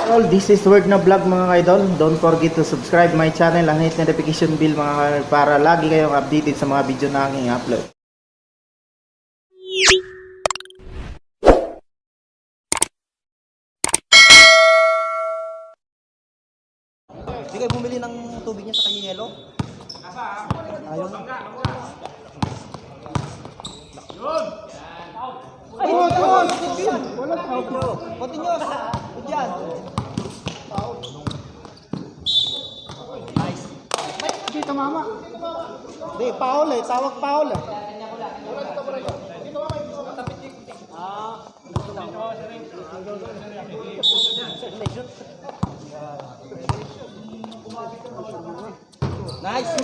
All this is Word na Vlog mga idol. Don't forget to subscribe my channel and hit notification bell mga idol para lagi kayong updated sa mga video na aking upload. Hindi kayo bumili ng tubig niya sa kanya yelo? Ayun. Ay, walang out. Continue. Good yan. Nice. Hindi tumama. Hindi, foul eh. Tawag foul eh. Nice.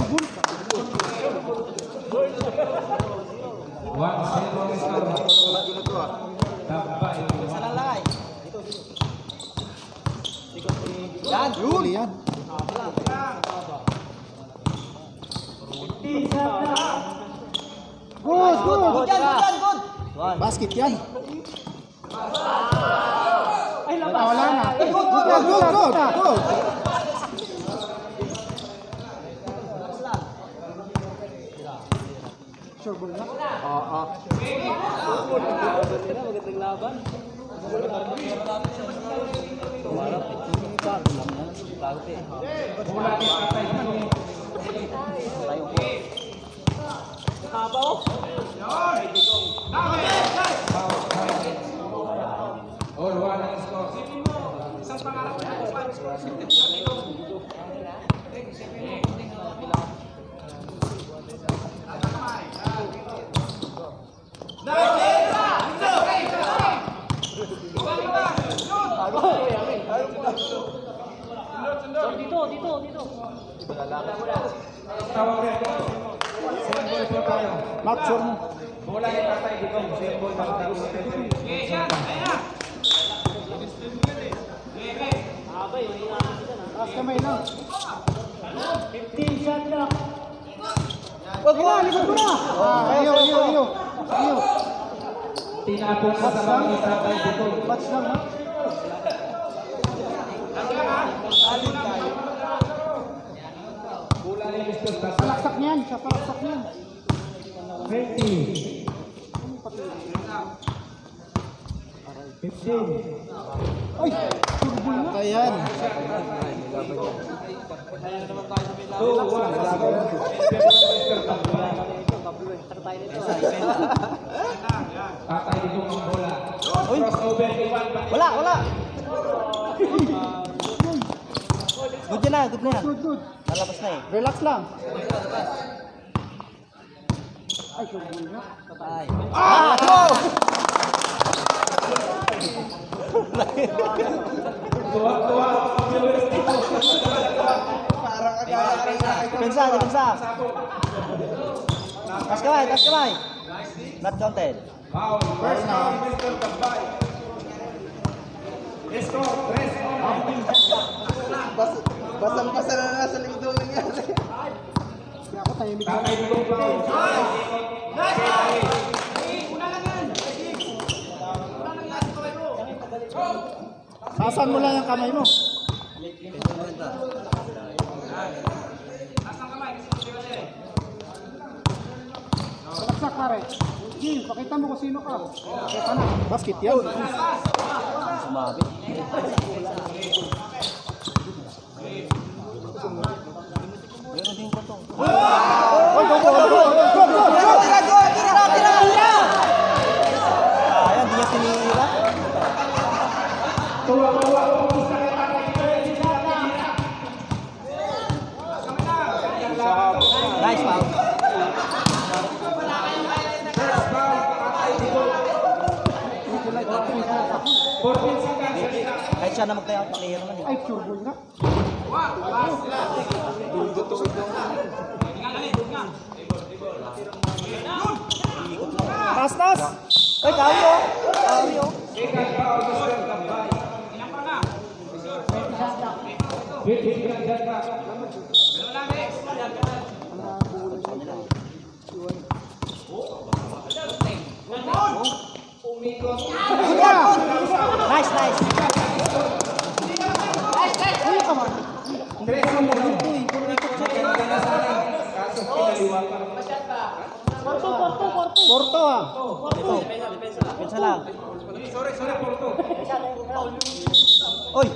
Salalay. Yan, yun. Yan. Good, good. Good yan, good. Basket yan. Ay, Wala na. Good. Good. Sure ball na. Oo. Magandang laban. Not sure mo. Taas kamay na. 15 shot lang. Wag mo, likod mo na. Ayaw. Tinapos sa mga isabay dito. Bats lang ha. Palaksak niyan. Sa palaksak niyan. 20. 15. Ay! Sure ball na. Ayan. 2-1. Tatay dito ang bola. Uy. Crossover iwan. Wala. Good na. Good. Nalabas na eh. Relax lang. Ay, sure ball na. Patay. Go! Depensa. Tas kamay. Not counted. Foul. First down, Mr. Tambay. Score, 3-1. Basang-basa na nasa likod ng nangyari. Kaya ako tahimik lang. Tatay dito foul. Sasan mo lang yung kamay mo. Palaksak pare. Gil, pakita mo kung sino ka. Kaya na. Basket yan. Sumabit. Meron din patong. Go! Tira! Ayan, di niya tinira. Nice foul. Kahit siya na magtayo, player naman eh. Ay, sure ball na. Tas! Ay, Kawyo! Second foul, Mr. Tambay. Nice, nice. Ano ka man? Porto ah. Pensa lang. Oy,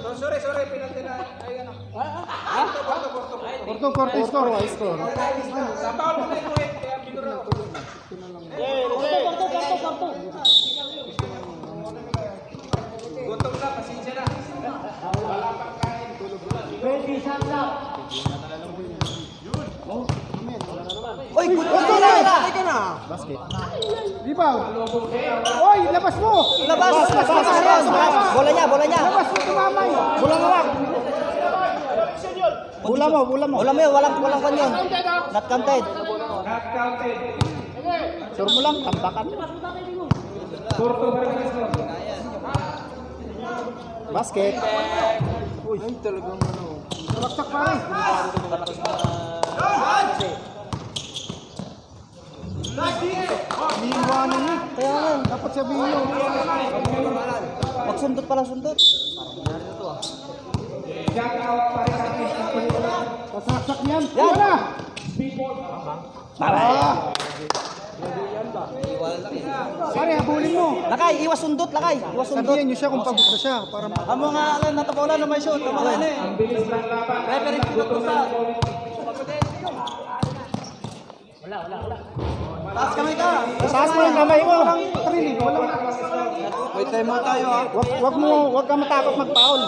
Porto score. Score. Gutom na, pasensya na. Wala pang kain. oy, good na. Basket. Rebound. Oy, labas mo. Labas. Bola niya. Labas mo tumamay. Bola na lang. Bola mo. Wala mo yun, walang kwan yun. Not counted. Not counted. Sure mo lang, tambakan. Porto Barangay score. Basket. Uy, ay talagang ano. Salaksak pa rin. Iniiwanan niya. Kaya nga, Dapat sabihin nyo. magsundot pala sundot. Jack out pa rin sa akin. Sasaksak yan. Yan na. Pare, habulin mo. Lakay, iwas sundot. Sabihan nyo siya kung pagod na siya. Para Amo nga, natabola na may shoot. Tama na eh. Ang bilis ng laban. Referee, Gutom na. Taas kamay ka. taas mo yung kamay mo. Walang trilig. May time mo tayo ha. Wag ka matakot mag-foul.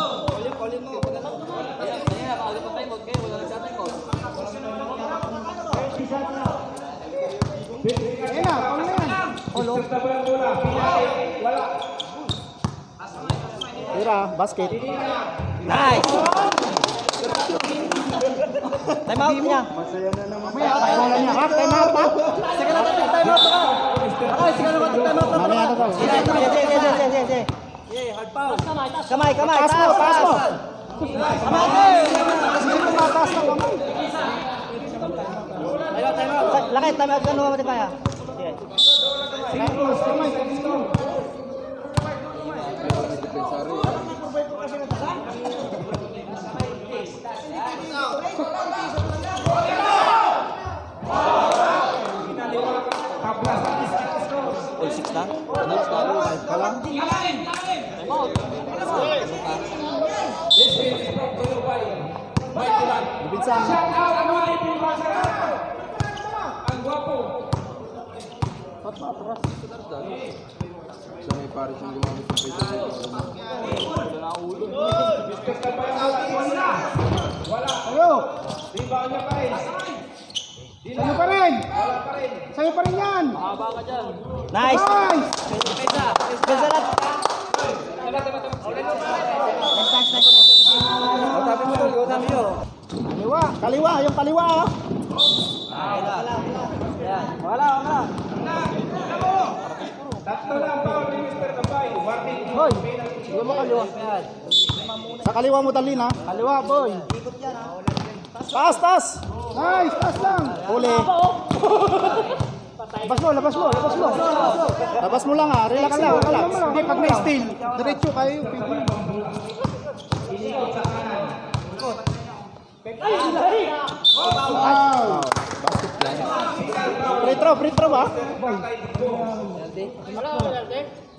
Ayun na, foul na yan. Tabal ang bola. Wala. Tira, basket. Nice. Time out niya. Mamaya, bola niya. Ha? Time out ha? Sige na, time out ka. Okay, sige na, time out na. Mamaya na to. Sige. Kamay, Taas mo, taas mo. Kamay. Sige mo mataas na kamay. Lakay, time out ka naman natin kaya. Sige. Kamay. All 6 na? Ka lang. Ibinsan. Ang gwapo. Ayo. Rebound niya pa rin. Sa'yo pa rin. Sa'yo pa rin yan. Nice. Nice. Pesa lang. Kaliwa, yung kaliwa ah. Wala. Tatlo lang foul ni Mr. Kabay. Warning. Hoy. Sige mo kaliwa. Sa kaliwa mo dalhin ha. Kaliwa boy. Taas. Nice, taas lang. Huli. Labas mo. Labas mo lang ha. Relax lang. Hindi pag na-steal. Diretso kayo. Wow. Free throw ba?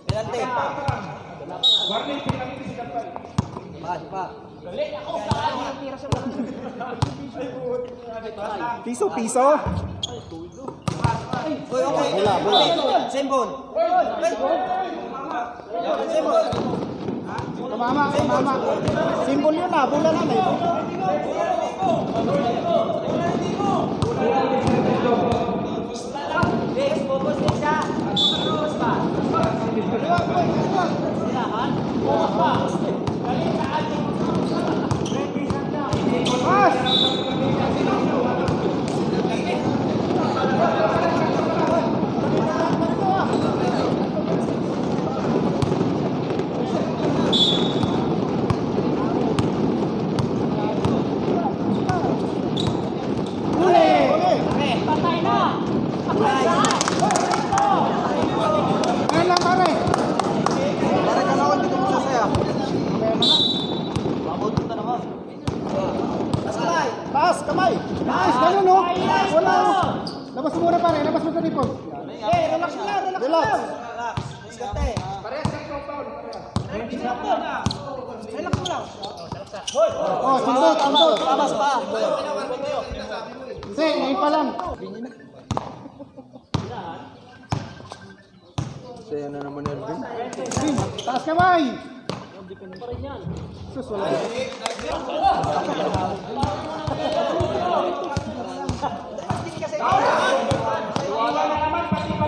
Penalty. Warning. Pinakita si Kabay. Pa. Piso. Uy, okay. Bola. Same ball. Same ball. Tumama. Symbol yun ah. Bola lang eh. lang. Diskarte. Parehas kayo compound. Relax mo lang. Oh, sundot, sundot. Tabas pa. Hindi, ngayon pa lang. Saya na naman Elvin. Green, taas kamay. Sus, wala.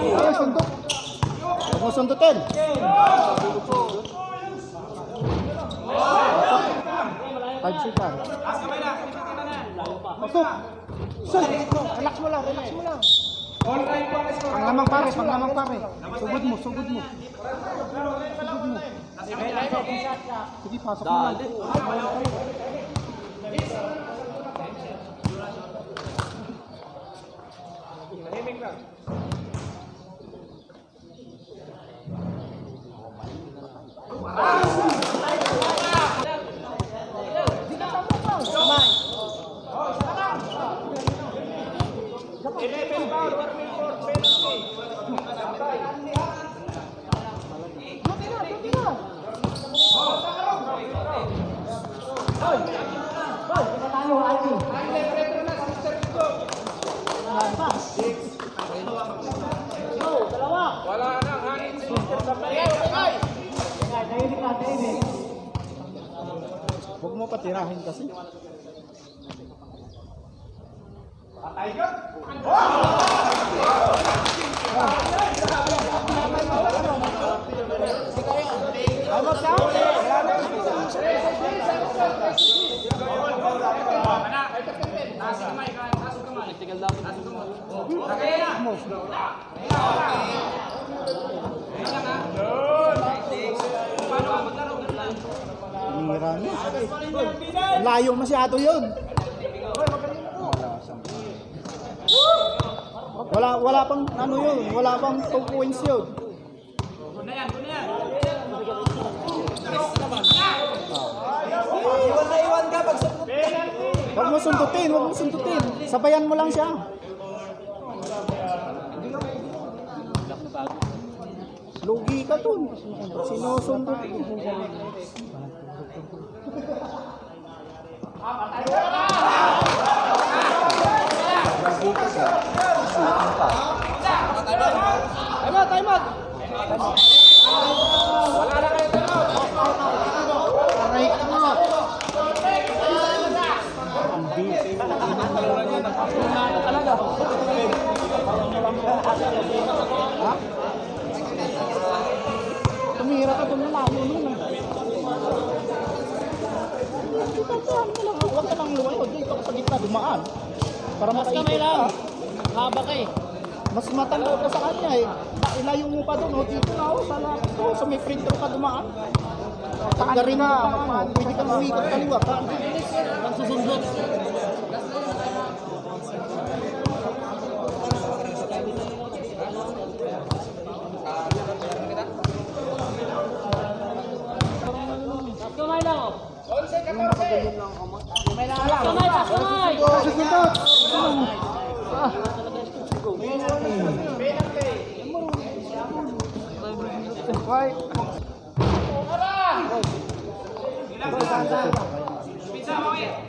Ay, sundot. Huwag mo sundutin. Five shoot lang. Pasok. Sir, relax mo lang, relax mo lang. All time po ang score. Panglamang pare, panglamang pare. Sugod mo, sugod mo. Sugod mo. Sige, pasok mo lang. Tahimik lang. Eleven foul, 1 penalty. Wala nang hangin si Mr. Sabay. Huwag mo patirahin kasi. Tinira niya. Layo masyado yun. Wala pang ano yun, wala pang 2 points yun. Iwan na iwan ka pag Huwag mo sundutin, huwag mo sundutin. Sabayan mo lang siya. Lugi ka dun. Sinusundot mo. Time out! Wala na kayo timeout. Aray ka nga. Ha? Tumira ka dun na layo nun. Huwag ka lang lumayo. Dito ka sa gitna dumaan. Para makaikot ka. Haba ka eh. Mas matanda ka sa kanya eh. Ilayo mo pa doon. Dito na ako. Sa may printer ka dumaan. Tagarin na. Pwede ka lumikot kaliwa. Ang susundot. Kamay lang oh. 11, 14. Kamay, kamay. Susundot! Why?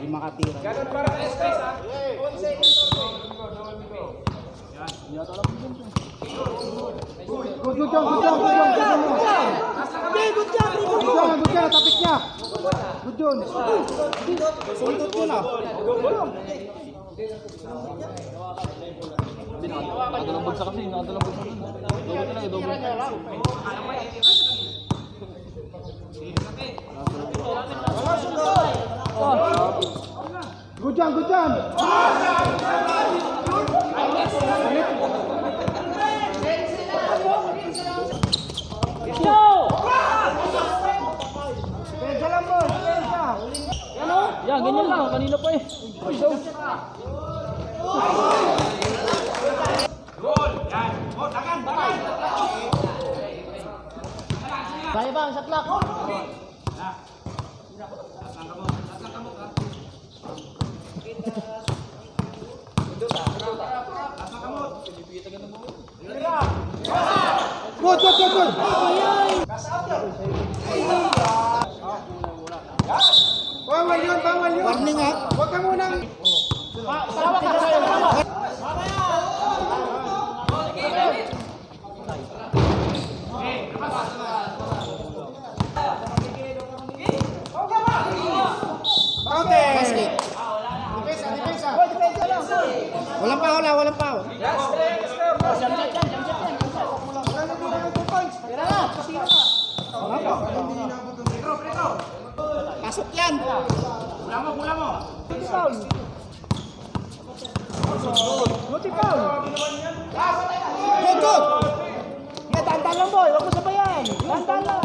Di makatira. Ganun para stress ha. 11, 14. Good job, natapik niya. Good job. Sundot yun ah. Nakadalang bagsa kasi, nakadalang bagsa. Doble ka lang, doble. Good job. Pwede lang mo, Yan, ganyan lang. Kanina pa eh. Kaya ba? Shot clock. Good, good, good, good. Bawal yun, bawal yun. Warning ha. Huwag ka munang... Tawag ka sa'yo. Basket. Depensa, depensa. Walang foul ha, walang foul. Pasok yan. Mula mo. Good, good. Dandan lang boy, huwag mo sabayan. Dandan lang.